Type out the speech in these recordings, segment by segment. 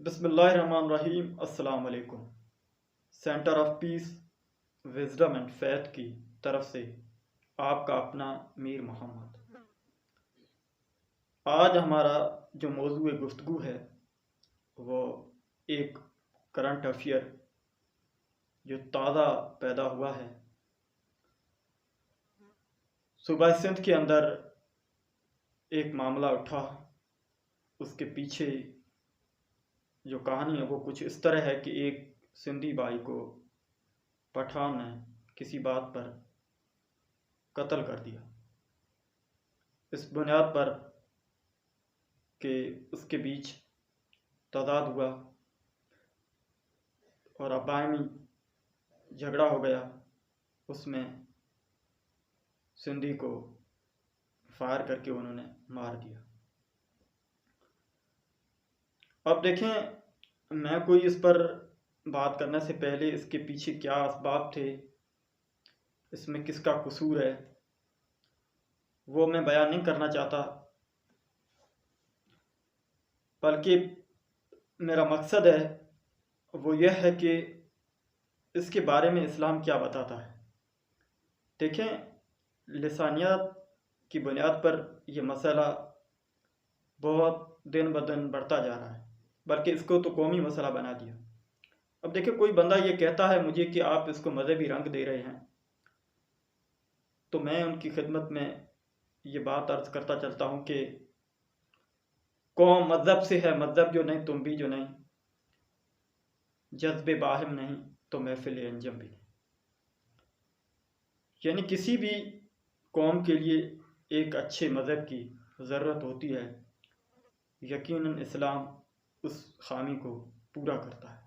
बिस्मिल्लाहिर्रहमानिर्रहीम। अस्सलाम वालेकुम। Centre of peace wisdom and faith की तरफ से आपका अपना मीर मोहम्मद। आज हमारा जो मौजूद गुफ्तगू है वो एक करंट अफेयर जो ताज़ा पैदा हुआ है। सूबा सिंध के अंदर एक मामला उठा, उसके पीछे जो कहानी है वो कुछ इस तरह है कि एक सिंधी भाई को पठान ने किसी बात पर कत्ल कर दिया। इस बुनियाद पर कि उसके बीच तजाद हुआ और अबायमी झगड़ा हो गया, उसमें सिंधी को फायर करके उन्होंने मार दिया। अब देखें, मैं कोई इस पर बात करने से पहले इसके पीछे क्या असबाब थे, इसमें किसका कसूर है, वो मैं बयान नहीं करना चाहता, बल्कि मेरा मकसद है वो यह है कि इसके बारे में इस्लाम क्या बताता है। देखें, लिसानियत की बुनियाद पर यह मसला बहुत दिन ब दिन बढ़ता जा रहा है, बल्कि इसको तो कौमी मसला बना दिया। अब देखिए, कोई बंदा ये कहता है मुझे कि आप इसको मजहबी रंग दे रहे हैं, तो मैं उनकी खिदमत में ये बात अर्ज करता चलता हूँ कि कौम मजहब से है, मजहब जो नहीं तुम भी जो नहीं, जज्बे बाहिम नहीं तो महफिल अंजम भी नहीं। यानी किसी भी कौम के लिए एक अच्छे मजहब की ज़रूरत होती है, यकीनन इस्लाम उस खामी को पूरा करता है।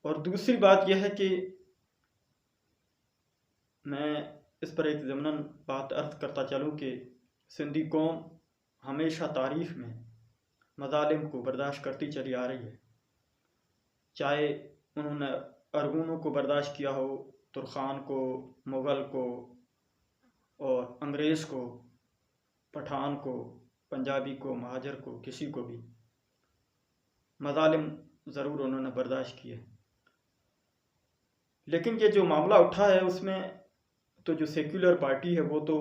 और दूसरी बात यह है कि मैं इस पर एक ज़मनन बात अर्ज करता चलूँ कि सिंधी कौम हमेशा तारीख़ में मज़ालिम को बर्दाश्त करती चली आ रही है, चाहे उन्होंने अरगूनों को बर्दाश्त किया हो, तुर्खान को, मुग़ल को और अंग्रेज़ को, पठान को, पंजाबी को, महाजर को, किसी को भी मज़ालिम ज़रूर उन्होंने बर्दाश्त किए। लेकिन ये जो मामला उठा है उसमें तो जो सेक्युलर पार्टी है वो तो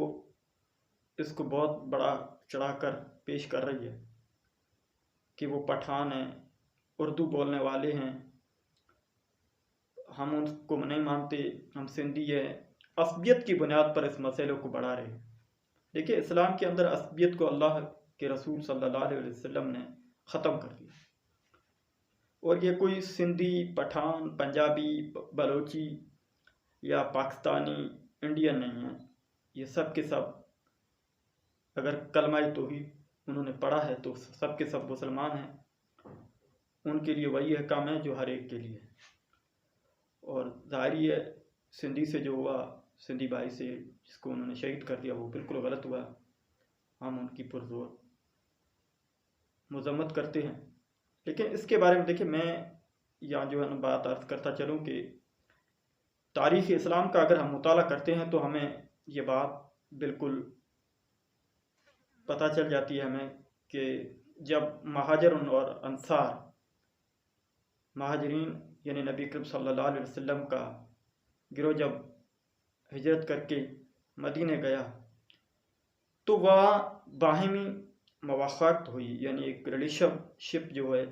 इसको बहुत बड़ा चढ़ाकर पेश कर रही है कि वो पठान हैं, उर्दू बोलने वाले हैं, हम उनको नहीं मानते, हम सिंधी हैं। असबियत की बुनियाद पर इस मसले को बढ़ा रहे हैं। देखिए, इस्लाम के अंदर असबियत को अल्लाह के रसूल सल्लल्लाहु अलैहि वसल्लम ने ख़त्म कर दिया। और ये कोई सिंधी, पठान, पंजाबी, बलोची या पाकिस्तानी, इंडियन नहीं है। ये सब के सब अगर कलमाई तौहीद उन्होंने पढ़ा है तो सब के सब मुसलमान हैं। उनके लिए वही अहकाम है जो हर एक के लिए है। और ज़ाहिर है सिंधी से जो हुआ, सिंधी भाई से जिसको उन्होंने शहीद कर दिया, वो बिल्कुल गलत हुआ। हम उनकी पुरजोर मजम्मत करते हैं। लेकिन इसके बारे में देखिए, मैं यहाँ जो है ना बात अर्ज करता चलूँ कि तारीख़ इस्लाम का अगर हम मुताला करते हैं तो हमें ये बात बिल्कुल पता चल जाती है हमें कि जब महाजर और अंसार, महाजरीन यानी नबी करीम सल्लल्लाहु अलैहि वसल्लम का गिरोह जब हिजरत करके मदीने गया तो वहाँ बाहिमी मवाक़ात हुई, यानी एक रिलेशनशिप जो है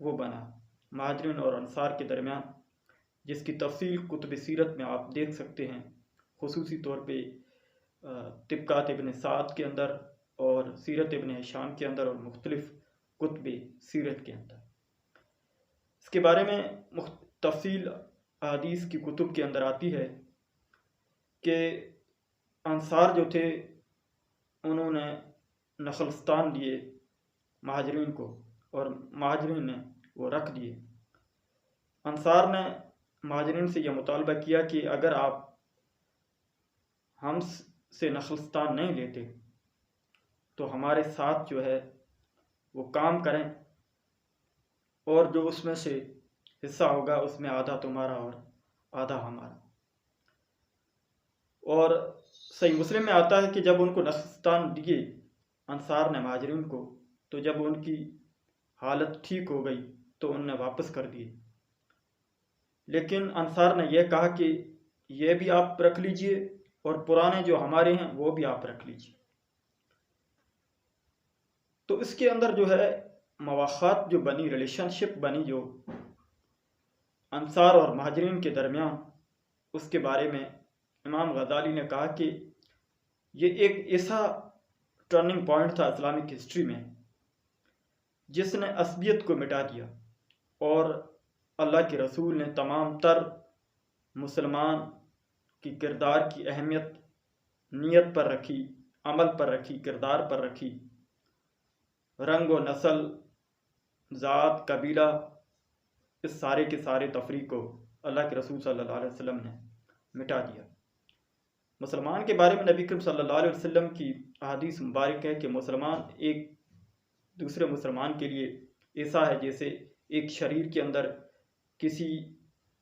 वो बना महाजरीन और अंसार के दरमियान, जिसकी तफसील कुतुब सीरत में आप देख सकते हैं, खुसूसी तौर पे तिब्कात इब्न साद के अंदर और सीरत इब्न हिशाम के अंदर और मुख्तलिफ कुतुब सीरत के अंदर। इसके बारे में तफसील हदीस की कुतुब के अंदर आती है कि अंसार जो थे उन्होंने नखलस्तान दिए महाजरीन को और महाजरीन ने वो रख दिए। अंसार ने महाजरीन से यह मुतालबा किया कि अगर आप हम से नखलस्तान नहीं लेते तो हमारे साथ जो है वो काम करें और जो उसमें से हिस्सा होगा उसमें आधा तुम्हारा और आधा हमारा। और सही मुस्लिम में आता है कि जब उनको नखलस्तान दिए अंसार ने महाजरीन को, तो जब उनकी हालत ठीक हो गई तो उनने वापस कर दिए। लेकिन अंसार ने यह कहा कि ये भी आप रख लीजिए और पुराने जो हमारे हैं वो भी आप रख लीजिए। तो इसके अंदर जो है मवाख़ात जो बनी, रिलेशनशिप बनी जो अंसार और महाजरीन के दरमियान, उसके बारे में इमाम गज़ाली ने कहा कि ये एक ऐसा टर्निंग पॉइंट था इस्लामिक हिस्ट्री में जिसने असबियत को मिटा दिया और अल्लाह के रसूल ने तमाम तर मुसलमान की किरदार की अहमियत नीयत पर रखी, अमल पर रखी, किरदार पर रखी। रंग व नस्ल, ज़ात, कबीला, इस सारे के सारे तफरीक को अल्लाह के रसूल सल्लल्लाहु अलैहि वसल्लम ने मिटा दिया। मुसलमान के बारे में नबी करीम सल्लल्लाहु अलैहि वसल्लम की अहादीस मुबारक है कि मुसलमान एक दूसरे मुसलमान के लिए ऐसा है जैसे एक शरीर के अंदर किसी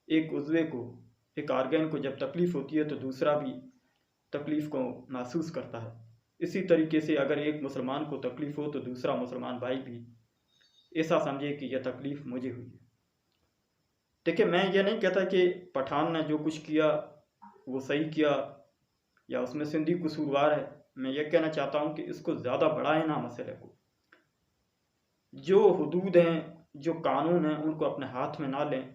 एक उज़्वे को, एक आर्गन को जब तकलीफ़ होती है तो दूसरा भी तकलीफ़ को महसूस करता है। इसी तरीके से अगर एक मुसलमान को तकलीफ़ हो तो दूसरा मुसलमान भाई भी ऐसा समझे कि यह तकलीफ़ मुझे हुई है। देखिए, मैं ये नहीं कहता कि पठान ने जो कुछ किया वो सही किया या उसमें सिंधी कसूरवार है। मैं ये कहना चाहता हूँ कि इसको ज़्यादा बढ़ाएं ना मसले को। जो हुदूद हैं, जो कानून हैं, उनको अपने हाथ में ना लें।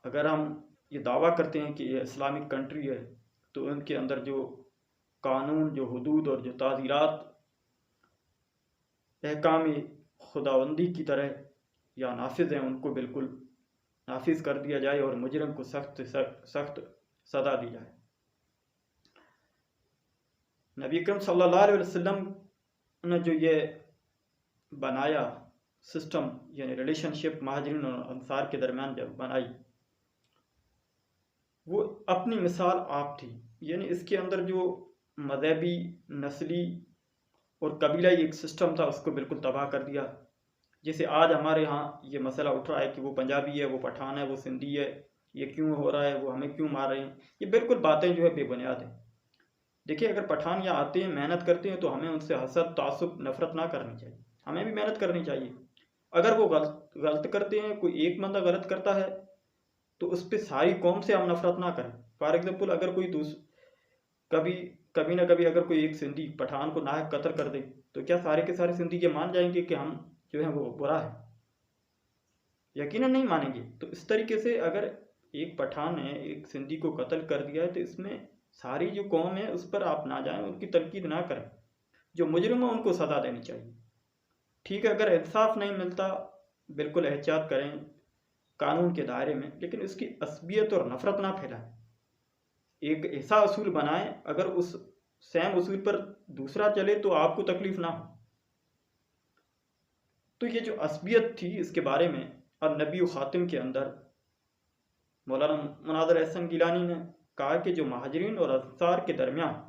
अगर हम ये दावा करते हैं कि ये इस्लामिक कंट्री है तो उनके अंदर जो कानून, जो हुदूद और जो ताज़ीरात अहकाम खुदाबंदी की तरह या नाफिज हैं उनको बिल्कुल नाफिज कर दिया जाए और मुजरिम को सख्त से सख्त सज़ा दी जाए। नबी अकरम सल्लल्लाहु अलैहि वसल्लम ने जो ये बनाया सिस्टम, यानी रिलेशनशिप महाजरीन और अंसार के दरमियान जब बनाई, वो अपनी मिसाल आप थी। यानी इसके अंदर जो मजहबी, नस्ली और कबीलाई एक सिस्टम था उसको बिल्कुल तबाह कर दिया। जैसे आज हमारे यहाँ ये मसला उठ रहा है कि वो पंजाबी है, वो पठान है, वो सिंधी है, ये क्यों हो रहा है, वो हमें क्यों मार रहे हैं, ये बिल्कुल बातें जो है बेबुनियाद हैं। देखिए, अगर पठान यहाँ आते हैं, मेहनत करते हैं तो हमें उनसे हसद, तासुब, नफरत ना करनी चाहिए। हमें भी मेहनत करनी चाहिए। अगर वो गलत करते हैं, कोई एक बंदा गलत करता है तो उस पर सारी कौम से हम नफरत ना करें। फॉर एग्जाम्पल, अगर कोई कभी ना कभी अगर कोई एक सिंधी पठान को नाहक कत्ल कर दे तो क्या सारे के सारे सिंधी ये मान जाएंगे कि हम जो है वो बुरा है? यकीनन नहीं मानेंगे। तो इस तरीके से अगर एक पठान ने एक सिंधी को कत्ल कर दिया है तो इसमें सारी जो कौम है उस पर आप ना जाएं, उनकी तनकीद ना करें। जो मुजरिम है उनको सज़ा देनी चाहिए। ठीक है, अगर इंसाफ नहीं मिलता बिल्कुल एहतियात करें कानून के दायरे में, लेकिन इसकी असबियत और नफरत ना फैलाएं। एक ऐसा असूल बनाएं, अगर उस सेम उसूल पर दूसरा चले तो आपको तकलीफ ना हो। तो ये जो असबियत थी इसके बारे में और नबी ख़ातिम के अंदर मौलाना मुनाज़िर एहसन गिलानी ने कहा कि जो महाजरीन और अंसार के दरमियान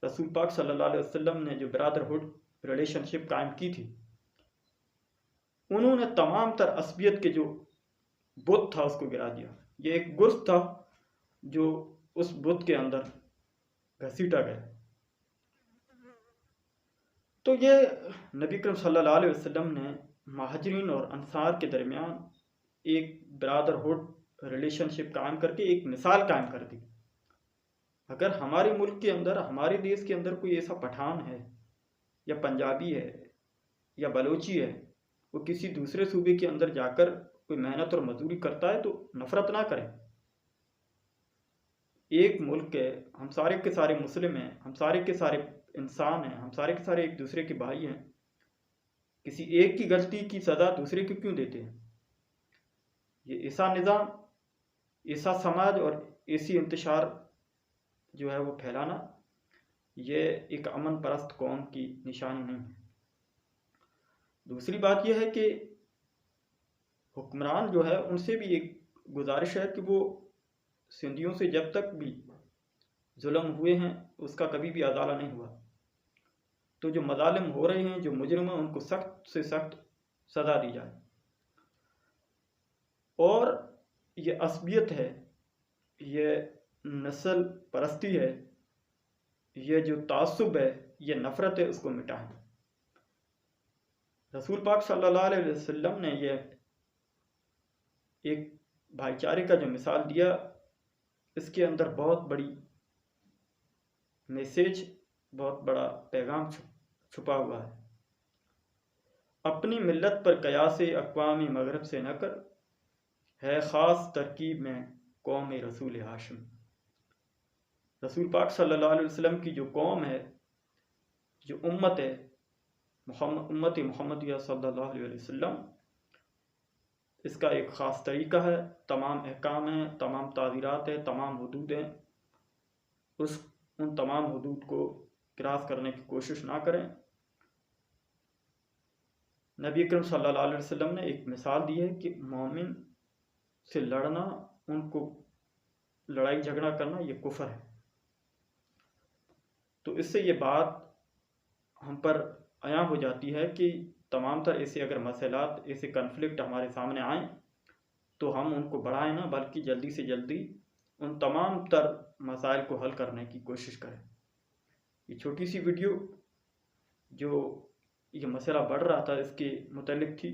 रसूल पाक सल्लल्लाहु अलैहि वसल्लम ने जो ब्रदरहुड रिलेशनशिप कायम की थी, उन्होंने तमाम तर असबियत के जो बुत था उसको गिरा दिया। ये एक गुर्ज था जो उस बुत के अंदर घसीटा गया। तो ये नबी करीम सल्लल्लाहु अलैहि वसल्लम ने महाजरीन और अंसार के दरमियान एक ब्रदरहुड रिलेशनशिप कायम करके एक मिसाल कायम कर दी। अगर हमारे मुल्क के अंदर, हमारे देश के अंदर कोई ऐसा पठान है या पंजाबी है या बलोची है, वो किसी दूसरे सूबे के अंदर जाकर कोई मेहनत और मजदूरी करता है तो नफरत ना करें। एक मुल्क है, हम सारे के सारे मुस्लिम हैं, हम सारे के सारे इंसान हैं, हम सारे के सारे एक दूसरे के भाई हैं। किसी एक की गलती की सज़ा दूसरे को क्यों देते हैं? ये ऐसा निज़ाम, ऐसा समाज और ऐसी इंतशार जो है वो फैलाना, ये एक अमन परस्त कौम की निशानी नहीं है। दूसरी बात यह है कि हुक्मरान जो है उनसे भी एक गुजारिश है कि वो सिंधियों से जब तक भी जुल्म हुए हैं उसका कभी भी अदाला नहीं हुआ। तो जो मजालिम हो रहे हैं, जो मुजरिम हैं, उनको सख्त से सख्त सज़ा दी जाए। और ये असबियत है, ये नस्ल परस्ती है, ये जो तासुब है, ये नफ़रत है, उसको मिटाएं। रसूल पाक सल्लल्लाहु अलैहि वसल्लम ने ये एक भाईचारे का जो मिसाल दिया, इसके अंदर बहुत बड़ी मैसेज, बहुत बड़ा पैगाम छुपा हुआ है। अपनी मिल्लत पर कयास अक़वाम मगरब से न कर, है ख़ास तरकीब में कौम रसूल हाशिम। रसूल पाक सल्लल्लाहु अलैहि वसल्लम की जो कौम है, जो उम्मत है, उम्मत मुहम्मदिया सल्लल्लाहु अलैहि वसल्लम, इसका एक ख़ास तरीक़ा है, तमाम अहकाम हैं, तमाम ताज़ीरात हैं, तमाम हुदूद हैं। उन तमाम हुदूद को क्रॉस करने की कोशिश ना करें। नबी अकरम सल्लल्लाहु अलैहि वसल्लम ने एक मिसाल दी है कि मोमिन से लड़ना, उनको लड़ाई झगड़ा करना, ये कुफ्र है। तो इससे ये बात हम पर आया हो जाती है कि तमाम तरह ऐसे अगर मसलात, ऐसे कन्फ्लिक्ट हमारे सामने आएँ तो हम उनको बढ़ाएं ना, बल्कि जल्दी से जल्दी उन तमाम तर मसाइल को हल करने की कोशिश करें। ये छोटी सी वीडियो जो ये मसला बढ़ रहा था इसके मुतालिक थी।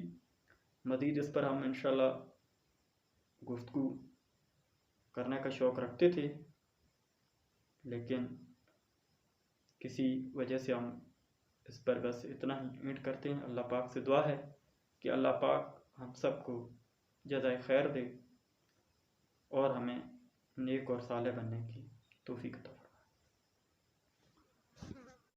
मज़ीद इस पर हम इंशाल्लाह गुफ्तगू करने का शौक़ रखते थे, लेकिन किसी वजह से हम इस पर बस इतना ही एंड करते हैं। अल्लाह पाक से दुआ है कि अल्लाह पाक हम सबको जज़ाए खैर दे और हमें नेक और साले बनने की तौफीक अता फरमाए।